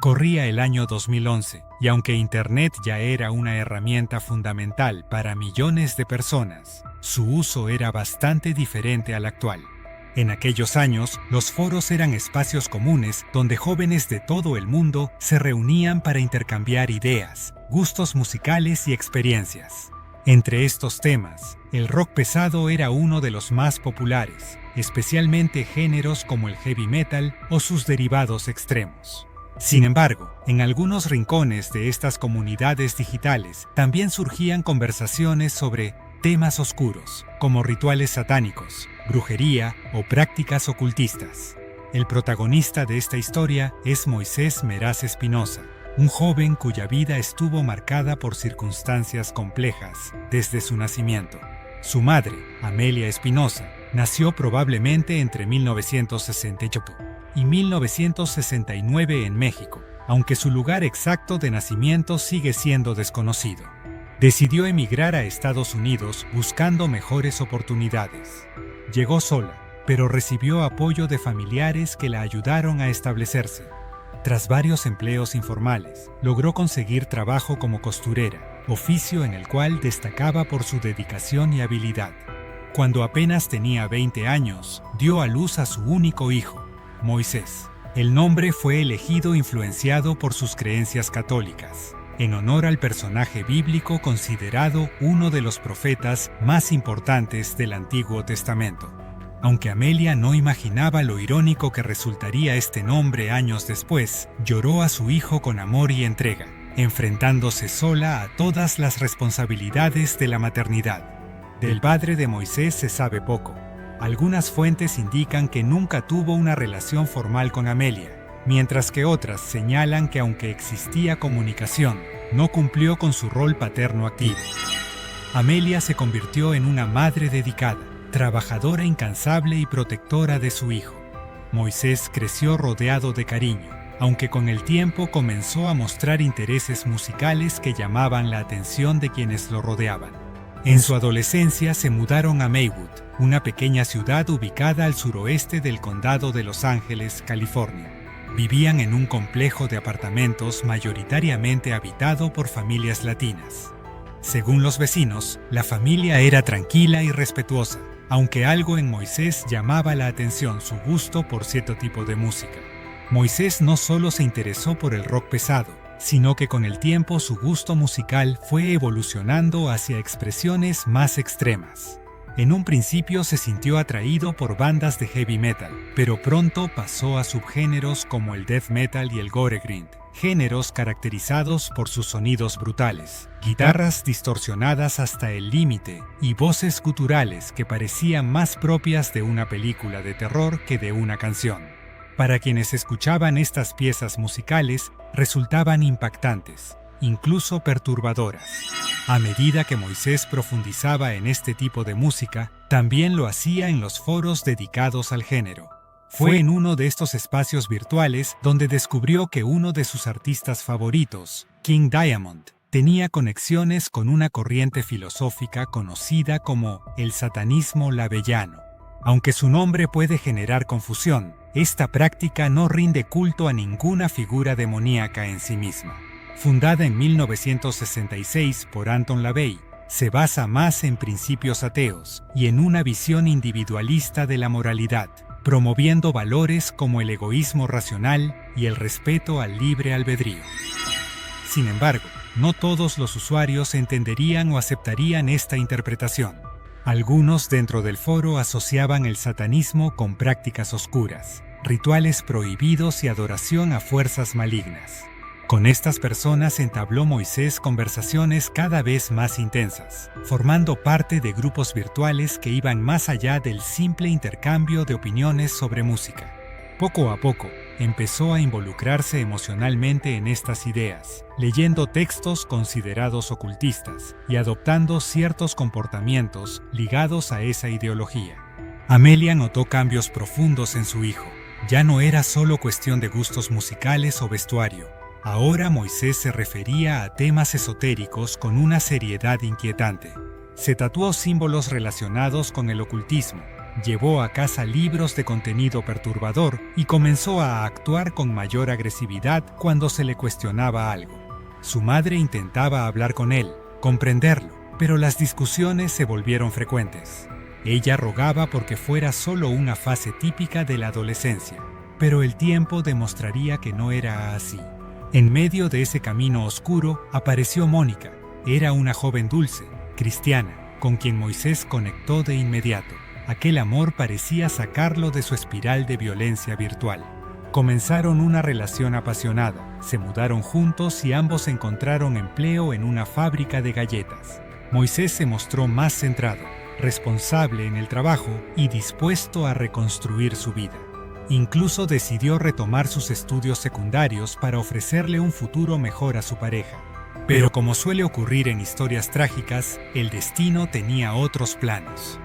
Corría el año 2011, y aunque Internet ya era una herramienta fundamental para millones de personas, su uso era bastante diferente al actual. En aquellos años, los foros eran espacios comunes donde jóvenes de todo el mundo se reunían para intercambiar ideas, gustos musicales y experiencias. Entre estos temas, el rock pesado era uno de los más populares, especialmente géneros como el heavy metal o sus derivados extremos. Sin embargo, en algunos rincones de estas comunidades digitales también surgían conversaciones sobre temas oscuros, como rituales satánicos, brujería o prácticas ocultistas. El protagonista de esta historia es Moisés Meraz Espinosa, un joven cuya vida estuvo marcada por circunstancias complejas desde su nacimiento. Su madre, Amelia Espinosa, nació probablemente entre 1968 y 1969 en México, aunque su lugar exacto de nacimiento sigue siendo desconocido. Decidió emigrar a Estados Unidos buscando mejores oportunidades. Llegó sola, pero recibió apoyo de familiares que la ayudaron a establecerse. Tras varios empleos informales, logró conseguir trabajo como costurera, oficio en el cual destacaba por su dedicación y habilidad. Cuando apenas tenía 20 años, dio a luz a su único hijo, Moisés. El nombre fue elegido influenciado por sus creencias católicas, en honor al personaje bíblico considerado uno de los profetas más importantes del Antiguo Testamento. Aunque Amelia no imaginaba lo irónico que resultaría este nombre años después, lloró a su hijo con amor y entrega, enfrentándose sola a todas las responsabilidades de la maternidad. Del padre de Moisés se sabe poco. Algunas fuentes indican que nunca tuvo una relación formal con Amelia, mientras que otras señalan que aunque existía comunicación, no cumplió con su rol paterno activo. Amelia se convirtió en una madre dedicada, trabajadora incansable y protectora de su hijo. Moisés creció rodeado de cariño, aunque con el tiempo comenzó a mostrar intereses musicales que llamaban la atención de quienes lo rodeaban. En su adolescencia se mudaron a Maywood, una pequeña ciudad ubicada al suroeste del condado de Los Ángeles, California. Vivían en un complejo de apartamentos mayoritariamente habitado por familias latinas. Según los vecinos, la familia era tranquila y respetuosa, aunque algo en Moisés llamaba la atención: su gusto por cierto tipo de música. Moisés no solo se interesó por el rock pesado, sino que con el tiempo su gusto musical fue evolucionando hacia expresiones más extremas. En un principio se sintió atraído por bandas de heavy metal, pero pronto pasó a subgéneros como el death metal y el gore grind, géneros caracterizados por sus sonidos brutales, guitarras distorsionadas hasta el límite y voces guturales que parecían más propias de una película de terror que de una canción. Para quienes escuchaban estas piezas musicales, resultaban impactantes, incluso perturbadoras. A medida que Moisés profundizaba en este tipo de música, también lo hacía en los foros dedicados al género. Fue en uno de estos espacios virtuales donde descubrió que uno de sus artistas favoritos, King Diamond, tenía conexiones con una corriente filosófica conocida como el satanismo labeyano. Aunque su nombre puede generar confusión, esta práctica no rinde culto a ninguna figura demoníaca en sí misma. Fundada en 1966 por Anton LaVey, se basa más en principios ateos y en una visión individualista de la moralidad, promoviendo valores como el egoísmo racional y el respeto al libre albedrío. Sin embargo, no todos los usuarios entenderían o aceptarían esta interpretación. Algunos dentro del foro asociaban el satanismo con prácticas oscuras, rituales prohibidos y adoración a fuerzas malignas. Con estas personas entabló Moisés conversaciones cada vez más intensas, formando parte de grupos virtuales que iban más allá del simple intercambio de opiniones sobre música. Poco a poco, empezó a involucrarse emocionalmente en estas ideas, leyendo textos considerados ocultistas y adoptando ciertos comportamientos ligados a esa ideología. Amelia notó cambios profundos en su hijo. Ya no era solo cuestión de gustos musicales o vestuario. Ahora Moisés se refería a temas esotéricos con una seriedad inquietante. Se tatuó símbolos relacionados con el ocultismo, Llevó a casa libros de contenido perturbador y comenzó a actuar con mayor agresividad cuando se le cuestionaba algo. Su madre intentaba hablar con él, comprenderlo, pero las discusiones se volvieron frecuentes. Ella rogaba porque fuera solo una fase típica de la adolescencia, pero el tiempo demostraría que no era así. En medio de ese camino oscuro apareció Mónica. Era una joven dulce, cristiana, con quien Moisés conectó de inmediato. Aquel amor parecía sacarlo de su espiral de violencia virtual. Comenzaron una relación apasionada, se mudaron juntos y ambos encontraron empleo en una fábrica de galletas. Moisés se mostró más centrado, responsable en el trabajo y dispuesto a reconstruir su vida. Incluso decidió retomar sus estudios secundarios para ofrecerle un futuro mejor a su pareja. Pero como suele ocurrir en historias trágicas, el destino tenía otros planos.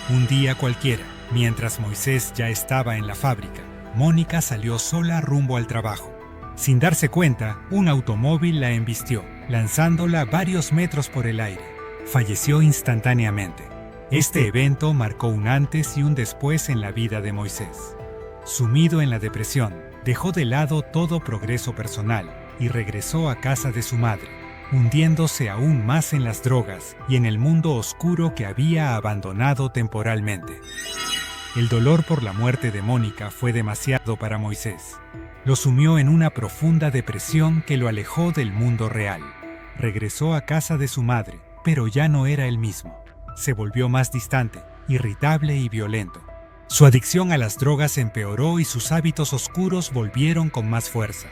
Un día cualquiera, mientras Moisés ya estaba en la fábrica, Mónica salió sola rumbo al trabajo. Sin darse cuenta, un automóvil la embistió, lanzándola varios metros por el aire. Falleció instantáneamente. Este evento marcó un antes y un después en la vida de Moisés. Sumido en la depresión, dejó de lado todo progreso personal y regresó a casa de su madre, hundiéndose aún más en las drogas y en el mundo oscuro que había abandonado temporalmente. El dolor por la muerte de Mónica fue demasiado para Moisés. Lo sumió en una profunda depresión que lo alejó del mundo real. Regresó a casa de su madre, pero ya no era el mismo. Se volvió más distante, irritable y violento. Su adicción a las drogas empeoró y sus hábitos oscuros volvieron con más fuerza.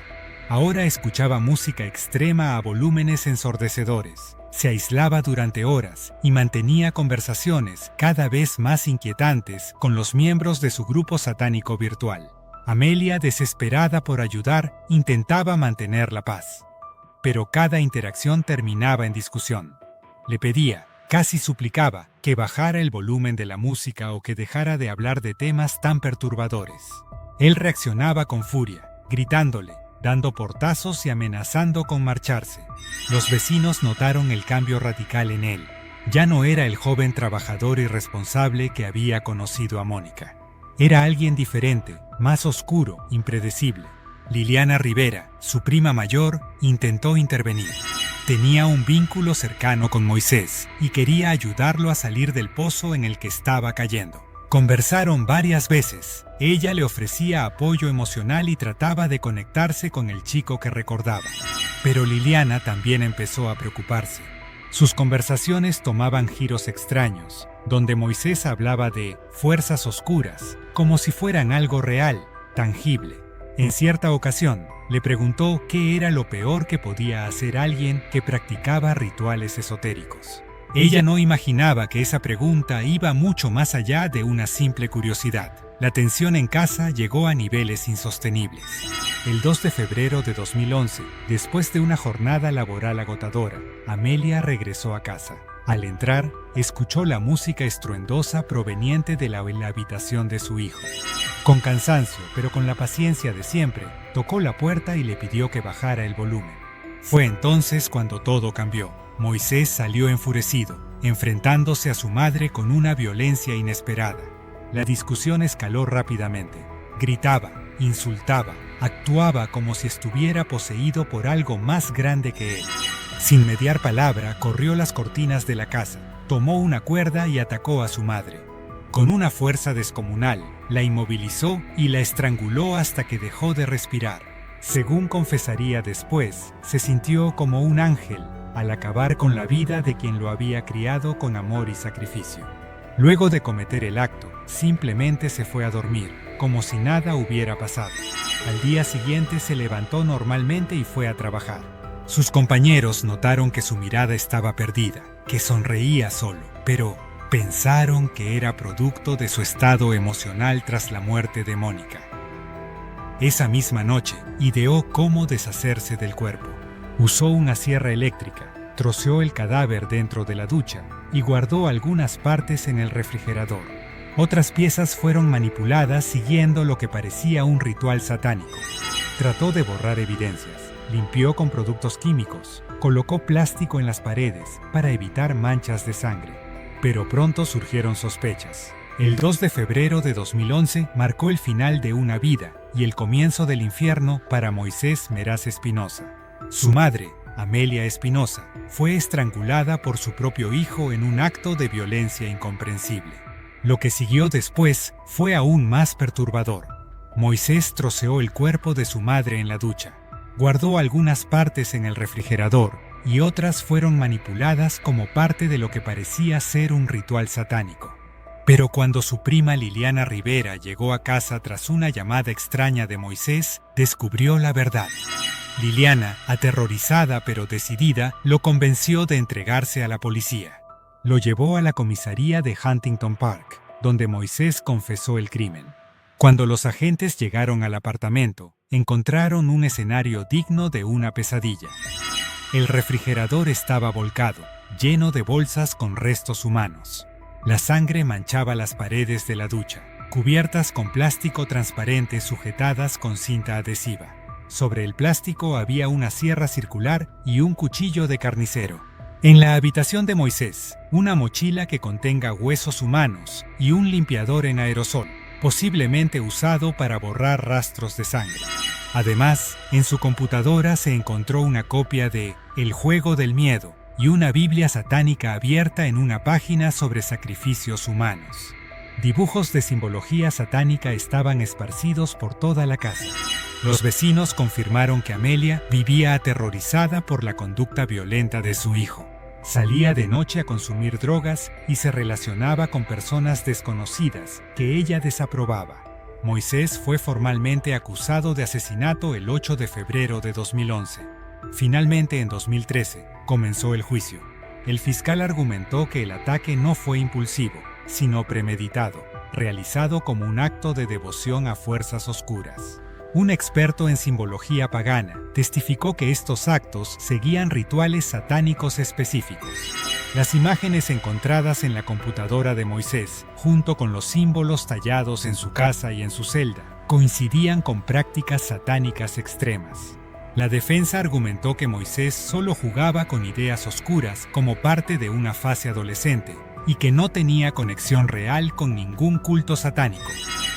Ahora escuchaba música extrema a volúmenes ensordecedores. Se aislaba durante horas y mantenía conversaciones cada vez más inquietantes con los miembros de su grupo satánico virtual. Amelia, desesperada por ayudar, intentaba mantener la paz. Pero cada interacción terminaba en discusión. Le pedía, casi suplicaba, que bajara el volumen de la música o que dejara de hablar de temas tan perturbadores. Él reaccionaba con furia, gritándole, dando portazos y amenazando con marcharse. Los vecinos notaron el cambio radical en él. Ya no era el joven trabajador y responsable que había conocido a Mónica. Era alguien diferente, más oscuro, impredecible. Liliana Rivera, su prima mayor, intentó intervenir. Tenía un vínculo cercano con Moisés y quería ayudarlo a salir del pozo en el que estaba cayendo. Conversaron varias veces. Ella le ofrecía apoyo emocional y trataba de conectarse con el chico que recordaba. Pero Liliana también empezó a preocuparse. Sus conversaciones tomaban giros extraños, donde Moisés hablaba de fuerzas oscuras, como si fueran algo real, tangible. En cierta ocasión, le preguntó qué era lo peor que podía hacer alguien que practicaba rituales esotéricos. Ella no imaginaba que esa pregunta iba mucho más allá de una simple curiosidad. La tensión en casa llegó a niveles insostenibles. El 2 de febrero de 2011, después de una jornada laboral agotadora, Amelia regresó a casa. Al entrar, escuchó la música estruendosa proveniente de la habitación de su hijo. Con cansancio, pero con la paciencia de siempre, tocó la puerta y le pidió que bajara el volumen. Fue entonces cuando todo cambió. Moisés salió enfurecido, enfrentándose a su madre con una violencia inesperada. La discusión escaló rápidamente. Gritaba, insultaba, actuaba como si estuviera poseído por algo más grande que él. Sin mediar palabra, corrió las cortinas de la casa, tomó una cuerda y atacó a su madre. Con una fuerza descomunal, la inmovilizó y la estranguló hasta que dejó de respirar. Según confesaría después, se sintió como un ángel al acabar con la vida de quien lo había criado con amor y sacrificio. Luego de cometer el acto, simplemente se fue a dormir, como si nada hubiera pasado. Al día siguiente se levantó normalmente y fue a trabajar. Sus compañeros notaron que su mirada estaba perdida, que sonreía solo, pero pensaron que era producto de su estado emocional tras la muerte de Mónica. Esa misma noche, ideó cómo deshacerse del cuerpo. Usó una sierra eléctrica, troceó el cadáver dentro de la ducha y guardó algunas partes en el refrigerador. Otras piezas fueron manipuladas siguiendo lo que parecía un ritual satánico. Trató de borrar evidencias, limpió con productos químicos, colocó plástico en las paredes para evitar manchas de sangre. Pero pronto surgieron sospechas. El 2 de febrero de 2011 marcó el final de una vida y el comienzo del infierno para Moisés Meraz Espinosa. Su madre, Amelia Espinosa, fue estrangulada por su propio hijo en un acto de violencia incomprensible. Lo que siguió después fue aún más perturbador. Moisés troceó el cuerpo de su madre en la ducha. Guardó algunas partes en el refrigerador y otras fueron manipuladas como parte de lo que parecía ser un ritual satánico. Pero cuando su prima Liliana Rivera llegó a casa tras una llamada extraña de Moisés, descubrió la verdad. Liliana, aterrorizada pero decidida, lo convenció de entregarse a la policía. Lo llevó a la comisaría de Huntington Park, donde Moisés confesó el crimen. Cuando los agentes llegaron al apartamento, encontraron un escenario digno de una pesadilla. El refrigerador estaba volcado, lleno de bolsas con restos humanos. La sangre manchaba las paredes de la ducha, cubiertas con plástico transparente sujetadas con cinta adhesiva. Sobre el plástico había una sierra circular y un cuchillo de carnicero. En la habitación de Moisés, una mochila que contenga huesos humanos y un limpiador en aerosol, posiblemente usado para borrar rastros de sangre. Además, en su computadora se encontró una copia de El juego del miedo y una Biblia satánica abierta en una página sobre sacrificios humanos. Dibujos de simbología satánica estaban esparcidos por toda la casa. Los vecinos confirmaron que Amelia vivía aterrorizada por la conducta violenta de su hijo. Salía de noche a consumir drogas y se relacionaba con personas desconocidas que ella desaprobaba. Moisés fue formalmente acusado de asesinato el 8 de febrero de 2011. Finalmente, en 2013, comenzó el juicio. El fiscal argumentó que el ataque no fue impulsivo, sino premeditado, realizado como un acto de devoción a fuerzas oscuras. Un experto en simbología pagana testificó que estos actos seguían rituales satánicos específicos. Las imágenes encontradas en la computadora de Moisés, junto con los símbolos tallados en su casa y en su celda, coincidían con prácticas satánicas extremas. La defensa argumentó que Moisés solo jugaba con ideas oscuras como parte de una fase adolescente y que no tenía conexión real con ningún culto satánico.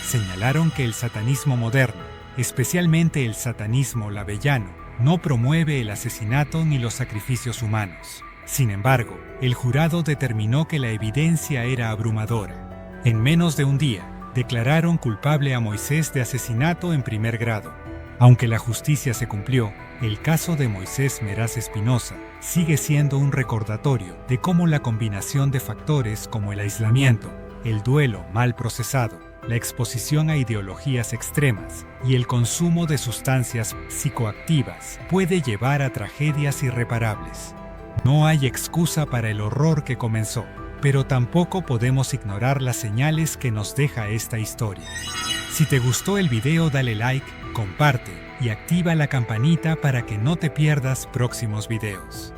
Señalaron que el satanismo moderno, especialmente el satanismo labellano, no promueve el asesinato ni los sacrificios humanos. Sin embargo, el jurado determinó que la evidencia era abrumadora. En menos de un día, declararon culpable a Moisés de asesinato en primer grado. Aunque la justicia se cumplió, el caso de Moisés Meraz Espinosa sigue siendo un recordatorio de cómo la combinación de factores como el aislamiento, el duelo mal procesado, la exposición a ideologías extremas y el consumo de sustancias psicoactivas puede llevar a tragedias irreparables. No hay excusa para el horror que comenzó, pero tampoco podemos ignorar las señales que nos deja esta historia. Si te gustó el video, dale like, comparte y activa la campanita para que no te pierdas próximos videos.